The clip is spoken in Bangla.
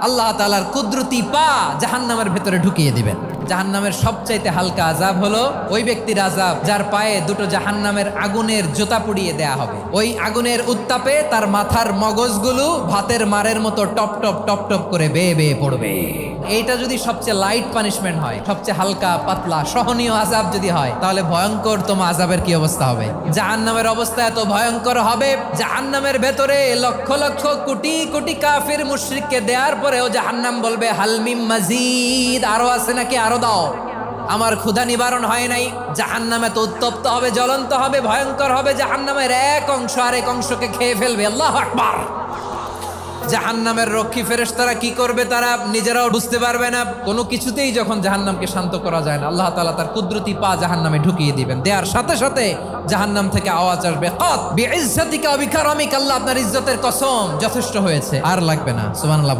আল্লাহ তাআলার কুদরতি পা জাহান্নামের ভেতরে ঢুকিয়ে দিবেন। জাহান্নামের সবচাইতে হালকা আযাব হলো ওই ব্যক্তির আযাব যার পায়ে দুটো জাহান্নামের আগুনের জুতা পুড়িয়ে দেয়া হবে। ওই আগুনের উত্তাপে তার মাথার মগজগুলো ভাতের মারের মতো টপ টপ টপ টপ করে বেয়ে বেয়ে পড়বে। এইটা যদি সবচেয়ে লাইট পানিশমেন্ট হয়, সবচেয়ে হালকা পাতলা সহনীয় আযাব যদি হয়, তাহলে ভয়ঙ্কর তোমার আযাবের কি অবস্থা হবে? জাহান্নামের অবস্থা এত ভয়ঙ্কর হবে, জাহান্নামের ভেতরে লক্ষ লক্ষ কোটি কোটি কাফির মুশরিককে দেওয়ার পরেও জাহান্নাম বলবে হালমিম মাজিদ, আরো আছে নাকি, আরো দাও, আমার ক্ষুধা নিবারণ হয় নাই। জাহান্নামে তো উত্তপ্ত হবে, জ্বলন্ত হবে, ভয়ঙ্কর হবে। জাহান্নামের এক অংশ আরেক অংশকে খেয়ে ফেলবে। আল্লাহু আকবার। জাহান্নামের রক্ষী ফেরেশতারা কি করবে তারা নিজেরাও বুঝতে পারবে না। কোনো কিছুতেই যখন জাহান্নামকে শান্ত করা যায় না, আল্লাহ তাআলা তার কুদরতি পা জাহান্নামে ঢুকিয়ে দিবেন। দেওয়ার সাথে সাথে জাহান্নাম থেকে আওয়াজ আসবে, কাত বিইজ্জাতিকা ওয়া বিকারামিকা, আল্লাহ আপনার ইজ্জতের কসম, যথেষ্ট হয়েছে, আর লাগবে না। সুবহানাল্লাহ।